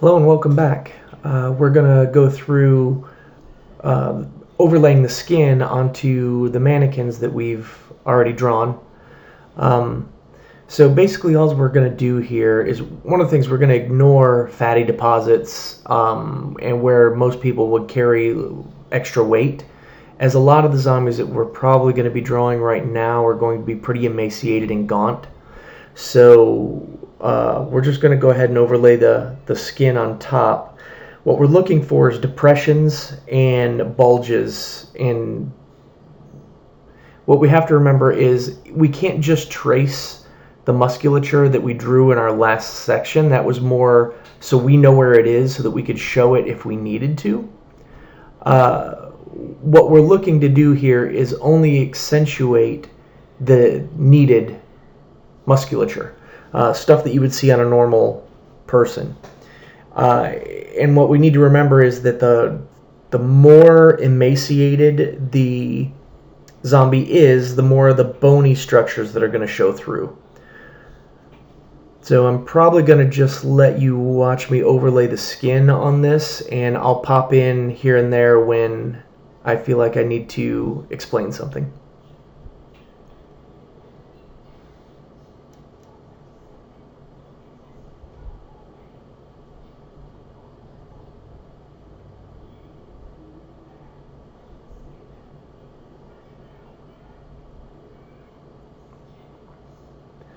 Hello and welcome back. We're going to go through overlaying the skin onto the mannequins that we've already drawn. So basically all we're going to do here is, one of the things, we're going to ignore fatty deposits and where most people would carry extra weight, as a lot of the zombies that we're probably going to be drawing right now are going to be pretty emaciated and gaunt. So we're just going to go ahead and overlay the skin on top. What we're looking for is depressions and bulges. And what we have to remember is we can't just trace the musculature that we drew in our last section. That was more so we know where it is so that we could show it if we needed to. What we're looking to do here is only accentuate the needed musculature, stuff that you would see on a normal person. And what we need to remember is that the more emaciated the zombie is, the more the bony structures that are going to show through. So I'm probably going to just let you watch me overlay the skin on this, and I'll pop in here and there when I feel like I need to explain something.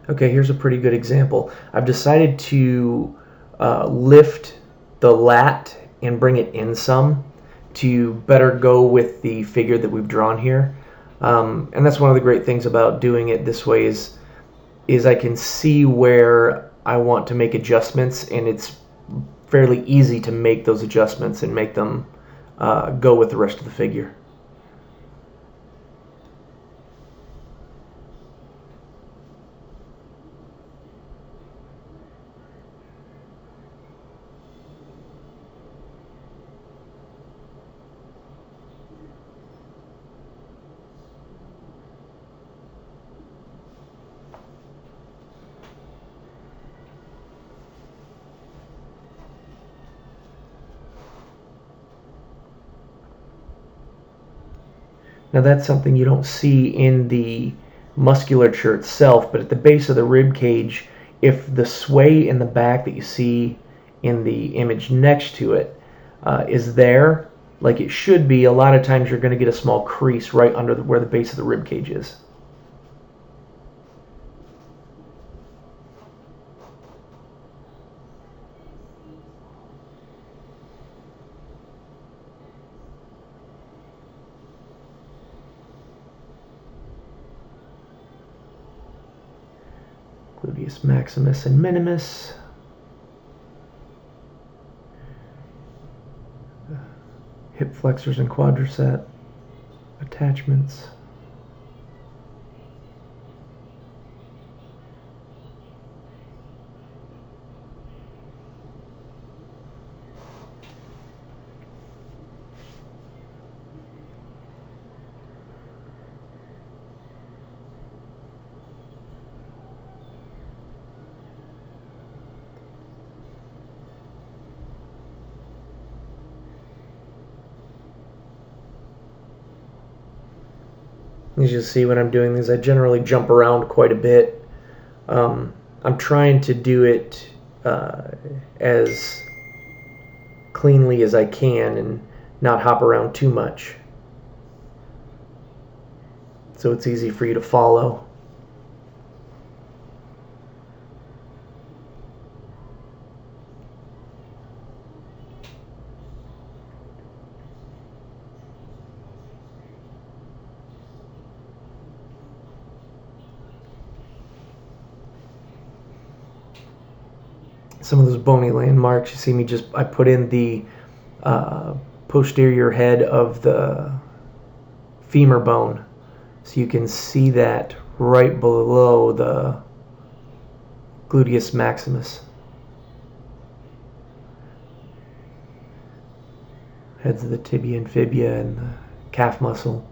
Okay, here's a pretty good example. I've decided to lift the lat and bring it in some to better go with the figure that we've drawn here. And that's one of the great things about doing it this way is I can see where I want to make adjustments, and it's fairly easy to make those adjustments and make them go with the rest of the figure. Now that's something you don't see in the musculature itself, but at the base of the rib cage, if the sway in the back that you see in the image next to it is there, like it should be, a lot of times you're going to get a small crease right under where the base of the rib cage is. Gluteus maximus and minimus. Hip flexors and quadricep attachments. As you see, when I'm doing these, I generally jump around quite a bit. I'm trying to do it as cleanly as I can and not hop around too much, so it's easy for you to follow. Some of those bony landmarks, you see me I put in the posterior head of the femur bone, so you can see that right below the gluteus maximus. Heads of the tibia and fibula and the calf muscle.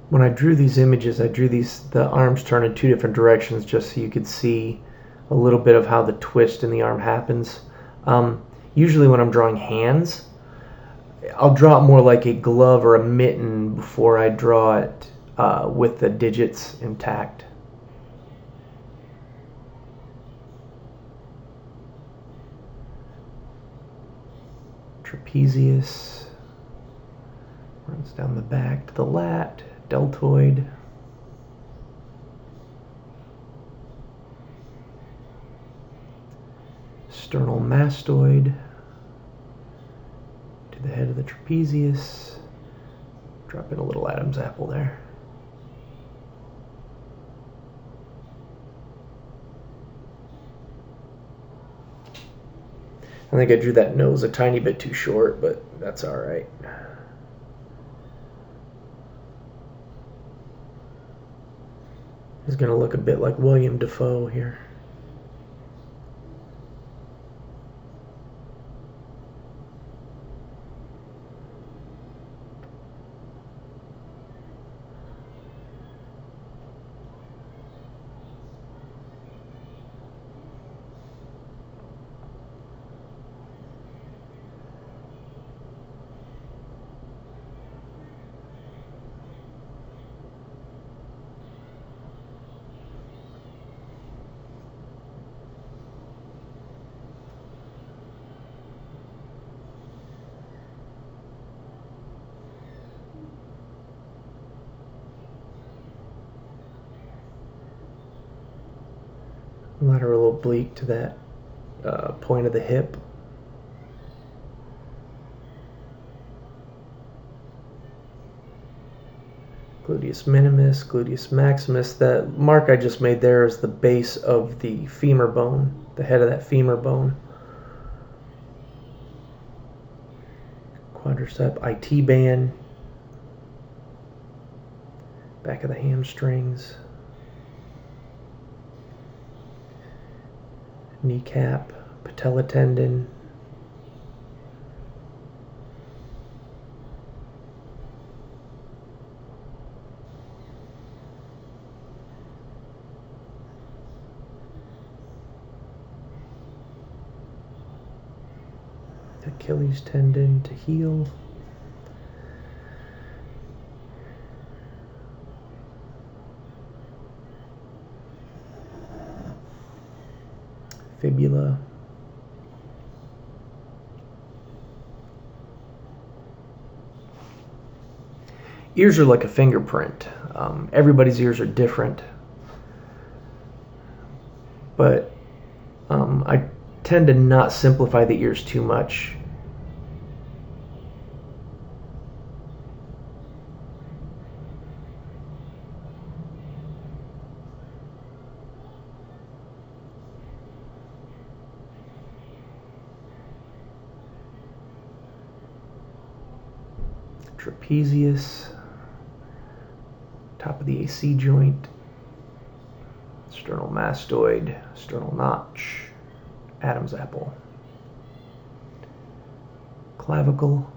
When I drew these images, I drew the arms turn in two different directions just so you could see a little bit of how the twist in the arm happens. Usually when I'm drawing hands, I'll draw it more like a glove or a mitten before I draw it with the digits intact. Trapezius runs down the back to the lat, deltoid. Sternal mastoid to the head of the trapezius. Drop in a little Adam's apple there. I think I drew that nose a tiny bit too short, but that's all right. He's going to look a bit like William Dafoe here. Lateral oblique to that point of the hip. Gluteus minimus, gluteus maximus. That mark I just made there is the base of the femur bone, the head of that femur bone. Quadricep IT band, back of the hamstrings. Kneecap, patella tendon, Achilles tendon to heel. Fibula. Ears are like a fingerprint. Everybody's ears are different, but I tend to not simplify the ears too much. Trapezius, top of the AC joint, sternal mastoid, sternal notch, Adam's apple, clavicle,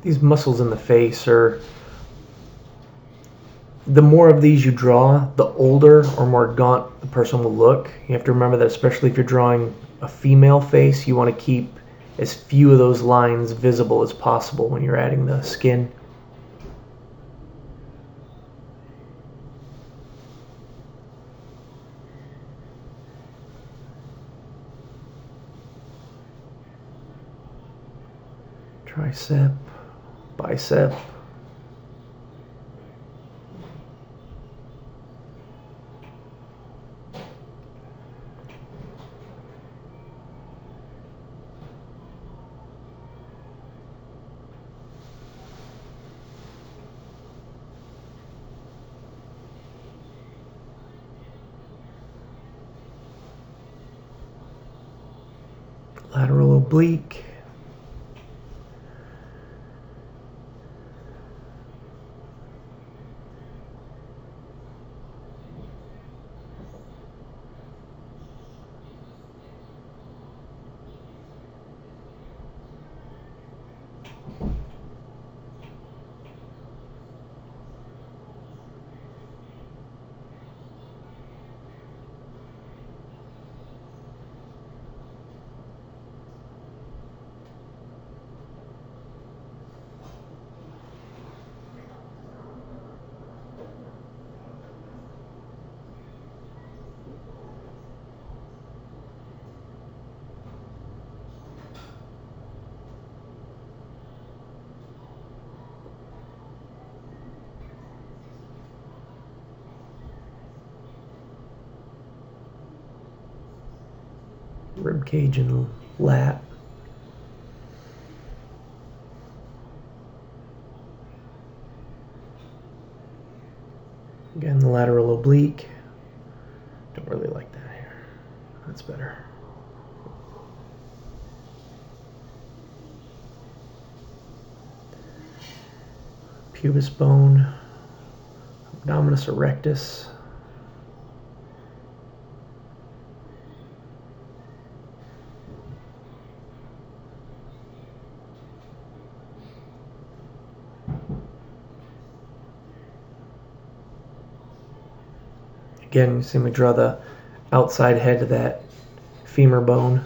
these muscles in the face are, the more of these you draw, the older or more gaunt the person will look. You have to remember that, especially if you're drawing a female face, you want to keep as few of those lines visible as possible when you're adding the skin. Tricep, bicep, Lateral oblique. Rib cage and lat. Again, the lateral oblique. Don't really like that here. That's better. Pubis bone, abdominis erectus. Again, you see me draw the outside head of that femur bone.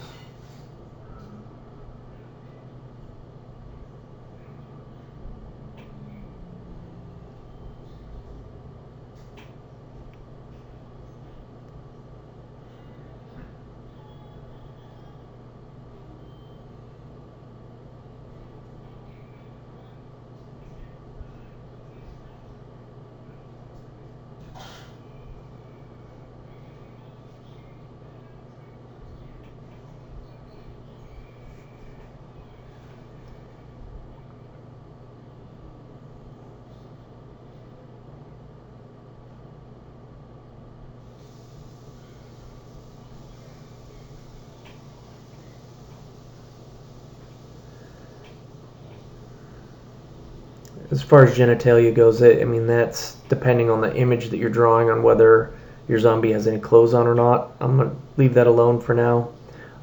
As far as genitalia goes, I mean, that's depending on the image that you're drawing on whether your zombie has any clothes on or not. I'm going to leave that alone for now.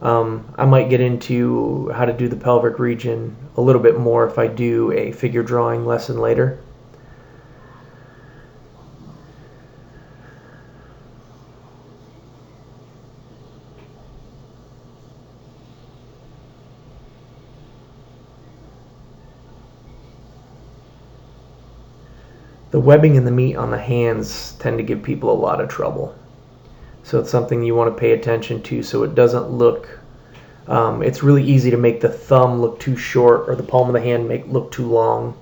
I might get into how to do the pelvic region a little bit more if I do a figure drawing lesson later. The webbing and the meat on the hands tend to give people a lot of trouble. So it's something you want to pay attention to so it doesn't look, it's really easy to make the thumb look too short or the palm of the hand look too long.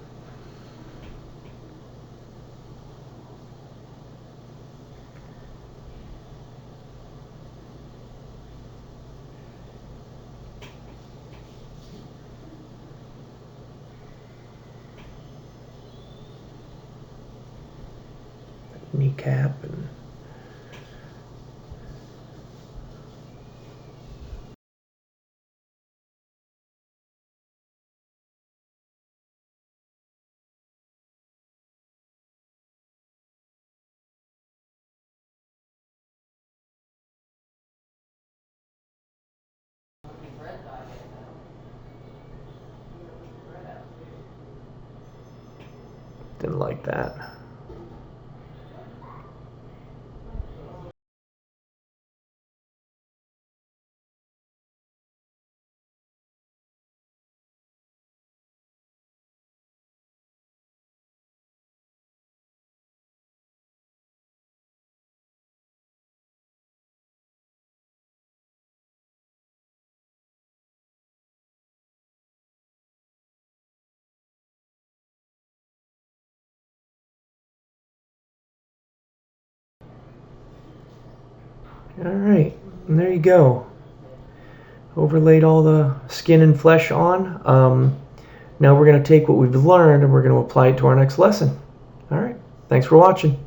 Kneecap and didn't like that. Alright, and there you go. Overlaid all the skin and flesh on. Now we're going to take what we've learned and we're going to apply it to our next lesson. Alright, thanks for watching.